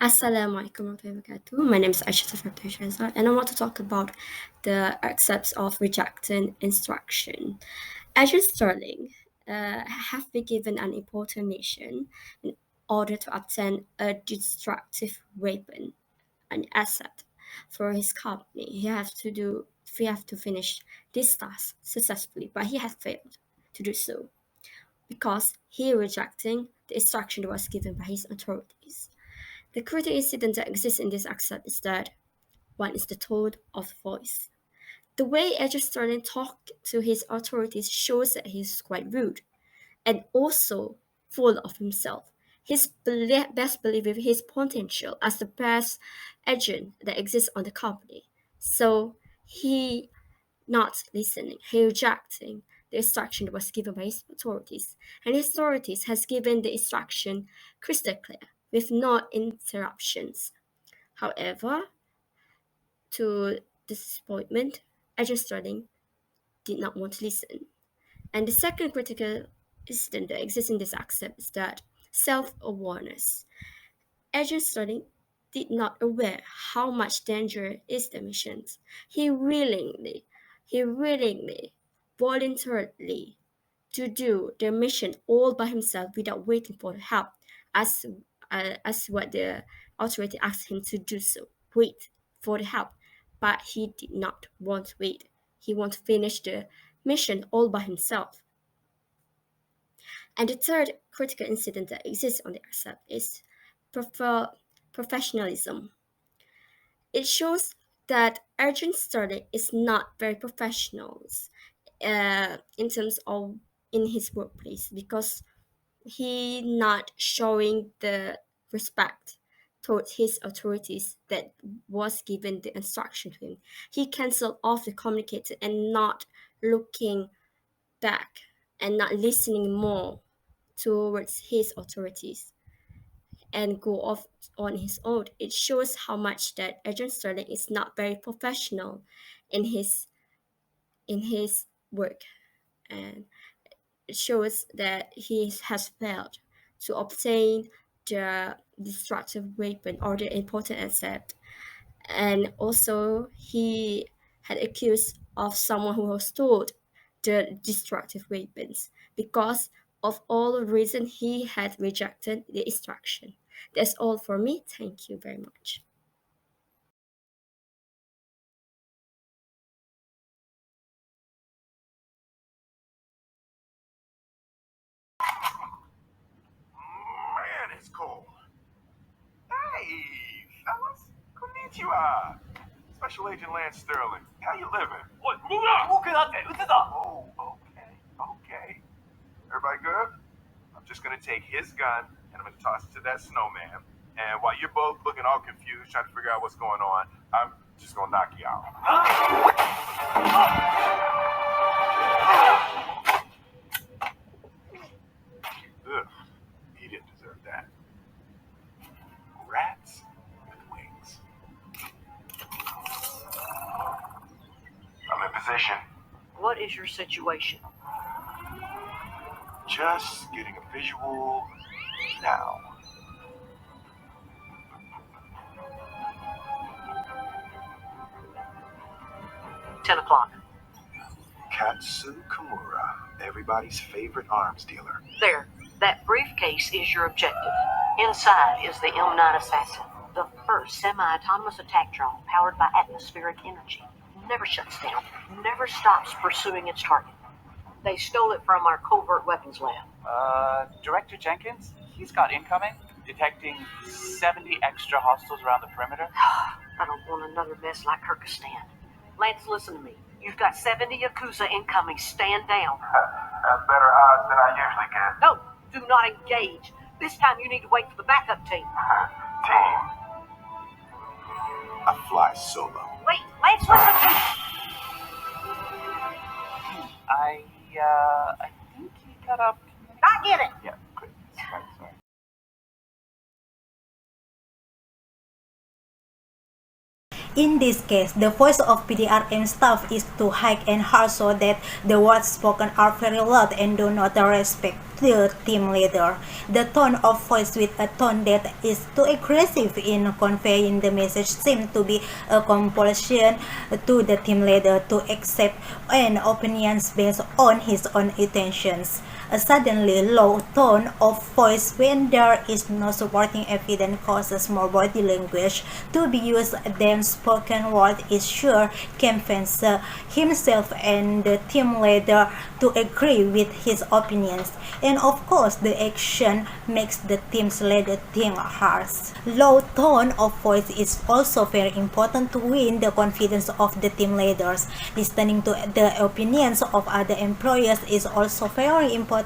Assalamualaikum warahmatullahi wabarakatuh. My name is Aisha FF233, and I want to talk about the accepts of rejecting instruction. Agent Sterling have been given an important mission in order to obtain a destructive weapon, an asset for his company. He have to finish this task successfully, but he has failed to do so because he rejecting the instruction that was given by his authorities. The critical incident that exists in this accept is that one is the tone of voice. The way Agent Sterling talked to his authorities shows that he's quite rude and also full of himself. His best belief in his potential as the best agent that exists on the company. So he not listening, he rejecting the instruction that was given by his authorities. And his authorities has given the instruction crystal clear with no interruptions. However, to disappointment, Agent Sterling did not want to listen. And the second critical incident that exists in this accept is that self-awareness. Agent Sterling did not aware how much danger is the missions. He willingly, voluntarily to do the mission all by himself without waiting for help, as as what the authority asked him to do so. Wait for the help, but he did not want to wait. He wanted to finish the mission all by himself. And the third critical incident that exists on the accept is professionalism. It shows that Agent Sterling is not very professional in terms of in his workplace because he not showing the respect towards his authorities that was given the instruction to him. He canceled off the communicator and not looking back and not listening more towards his authorities and go off on his own. It shows how much that Agent Sterling is not very professional in his work, and it shows that he has failed to obtain the destructive weapon or the important asset. And also, he had accused of someone who stole the destructive weapons because of all the reason he had rejected the instruction. That's all for me. Thank you very much. Man, it's cold. Hey, fellas. Konnichiwa. Special Agent Lance Sterling. How you living? What? Move on! Oh, okay. Okay. Everybody good? I'm just gonna take his gun and I'm gonna toss it to that snowman. And while you're both looking all confused, trying to figure out what's going on, I'm just gonna knock you out. Ugh, he didn't deserve that. Rats with wings. I'm in position. What is your situation? Just getting a visual now. $10. Katsu Kimura, everybody's favorite arms dealer. There. That briefcase is your objective. Inside is the M9 Assassin, the first semi-autonomous attack drone powered by atmospheric energy. Never shuts down, never stops pursuing its target. They stole it from our covert weapons lab. Director Jenkins, he's got incoming, detecting 70 extra hostiles around the perimeter. I don't want another mess like Kyrgyzstan. Lance, listen to me. You've got 70 Yakuza incoming. Stand down. That's better odds than I usually get. No, do not engage. This time you need to wait for the backup team. Team. I fly solo. Wait, Lance, listen to me. I think he got up. I get it. Yeah, good. Sorry. In this case, the voice of PDRM staff is too high and harsh so that the words spoken are very loud and do not respect. the team leader. The tone of voice with a tone that is too aggressive in conveying the message seems to be a compulsion to the team leader to accept an opinion based on his own intentions. A suddenly low tone of voice when there is no supporting evidence causes more body language to be used than spoken word is sure convince himself and the team leader to agree with his opinions. And of course, the action makes the team's leader think hard. Low tone of voice is also very important to win the confidence of the team leaders. Listening to the opinions of other employees is also very important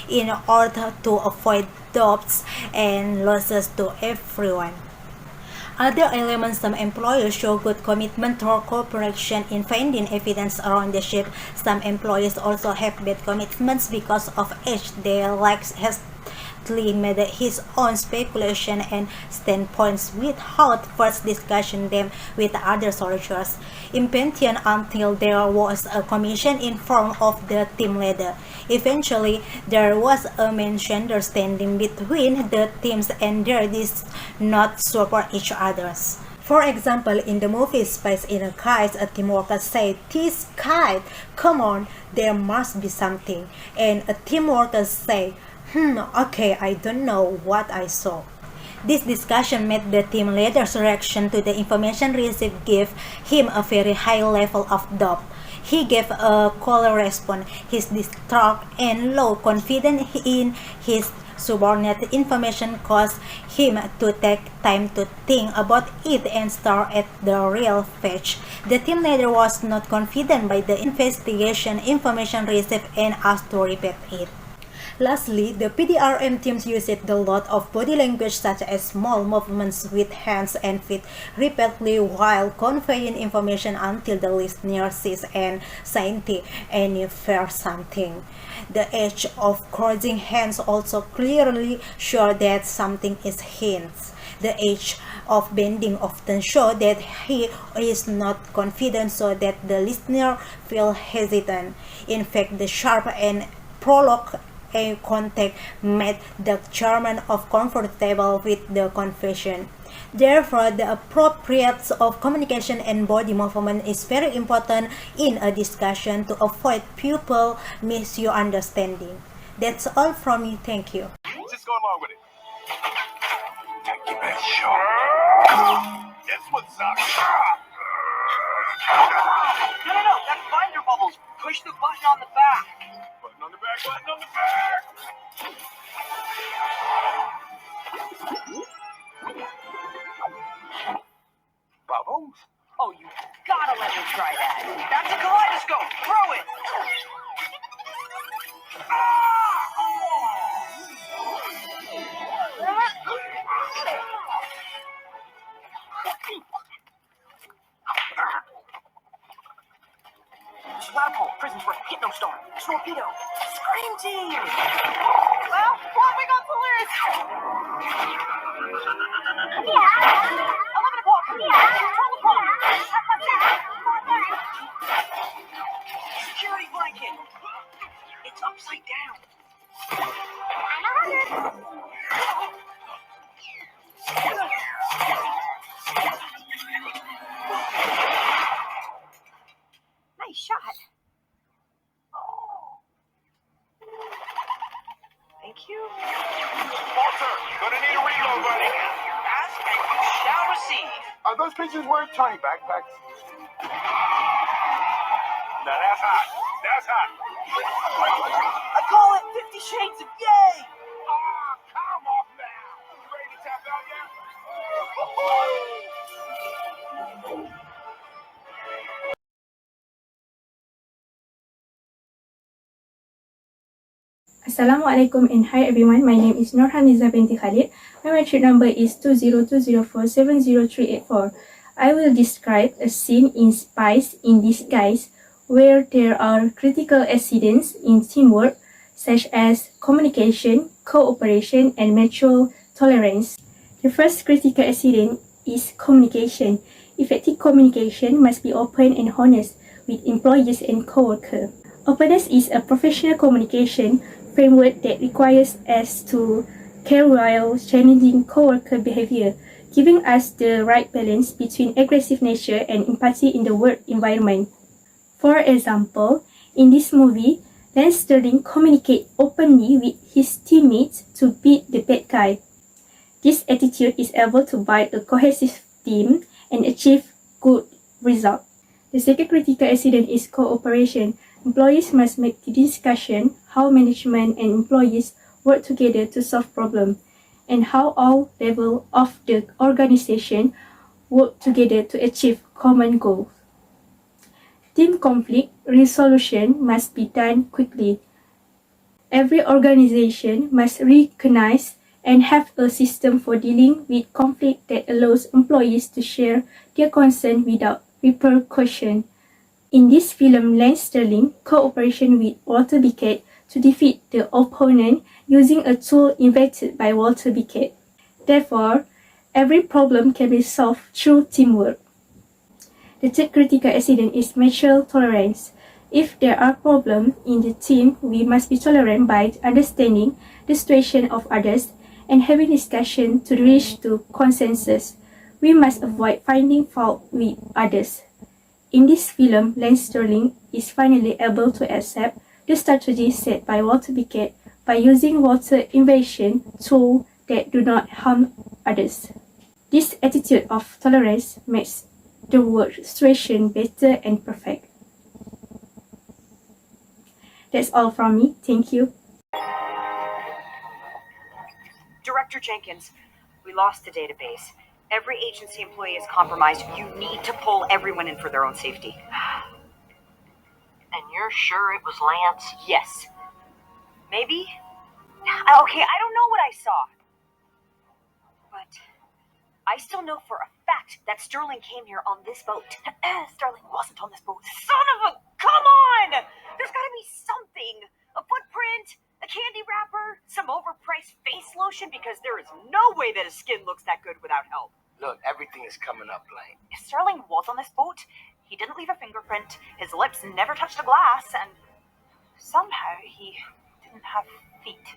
in order to avoid doubts and losses to everyone. Other elements: some employers show good commitment or cooperation in finding evidence around the ship. Some employees also have bad commitments because of age. They has made his own speculation and standpoints without first discussing them with other soldiers, impatient until there was a commission in form of the team leader. Eventually, there was a misunderstanding between the teams and they did not support each other. For example, in the movie SPIES in a Kite, a team worker said, "This kite, come on, there must be something." And a team worker said, okay, I don't know what I saw. This discussion made the team leader's reaction to the information received give him a very high level of doubt. He gave a cold response. His distrust and low confidence in his subordinate information caused him to take time to think about it and start at the real facts. The team leader was not confident by the investigation information received and asked to repeat it. Lastly, the PDRM teams used a lot of body language such as small movements with hands and feet repeatedly while conveying information until the listener sees and scientist and infers something. The act of crossing hands also clearly shows that something is hints. The act of bending often shows that he is not confident so that the listener feels hesitant. In fact, the sharp and prolonged eye contact made the chairman of comfortable with the confession. Therefore, the appropriate of communication and body movement is very important in a discussion to avoid pupil misunderstanding. That's all from me. Thank you. Just go along with it. Take your best shot. This one's up. No, that's binder bubbles. Push the button on the back. Button on the back, button on the back. Bubbles? Oh, you gotta let me try that. That's a kaleidoscope. Throw it. Swampole, Prison's Break, Hypnostorm, Torpedo, Scream Team! Well, what we got to lose? 11 o'clock! 12 o'clock! Security blanket! It's upside down! Nice shot! Thank you. Walter, gonna need a reload, buddy. Ask and you shall receive. Are those pictures worth Tony backpacks? Now that's hot. That's hot. I call it 50 Shades of Yay! Oh, come off now. You ready to tap out yet? Assalamualaikum and hi everyone, my name is Nurhaniza binti Khalid. My metric number is 20204703884. I will describe a scene in SPIES in disguise where there are critical accidents in teamwork such as communication, cooperation and mutual tolerance. The first critical accident is communication. Effective communication must be open and honest with employees and co-workers. Openness is a professional communication framework that requires us to care while challenging coworker behavior, giving us the right balance between aggressive nature and empathy in the work environment. For example, in this movie, Lance Sterling communicates openly with his teammates to beat the bad guy. This attitude is able to build a cohesive team and achieve good results. The second critical accident is cooperation. Employees must make the discussion how management and employees work together to solve problems, and how all levels of the organization work together to achieve common goals. Team conflict resolution must be done quickly. Every organization must recognize and have a system for dealing with conflict that allows employees to share their concern without repercussion. In this film, Lance Sterling cooperation with Walter Bickett to defeat the opponent using a tool invented by Walter Bickett. Therefore, every problem can be solved through teamwork. The third critical accident is mutual tolerance. If there are problems in the team, we must be tolerant by understanding the situation of others and having discussion to reach to consensus. We must avoid finding fault with others. In this film, Lance Sterling is finally able to accept the strategy set by Walter Bickett by using Walter's invention tools that do not harm others. This attitude of tolerance makes the work situation better and perfect. That's all from me. Thank you. Director Jenkins, we lost the database. Every agency employee is compromised. You need to pull everyone in for their own safety. And you're sure it was Lance? Yes. Maybe? Okay, I don't know what I saw. But I still know for a fact that Sterling came here on this boat. Sterling wasn't on this boat. Son of a... Come on! There's gotta be something. A footprint, a candy wrapper, some overpriced face lotion, because there is no way that his skin looks that good without help. Look, everything is coming up, Blaine. If Sterling was on this boat, he didn't leave a fingerprint, his lips never touched the glass, and somehow he didn't have feet.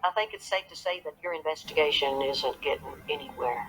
I think it's safe to say that your investigation isn't getting anywhere.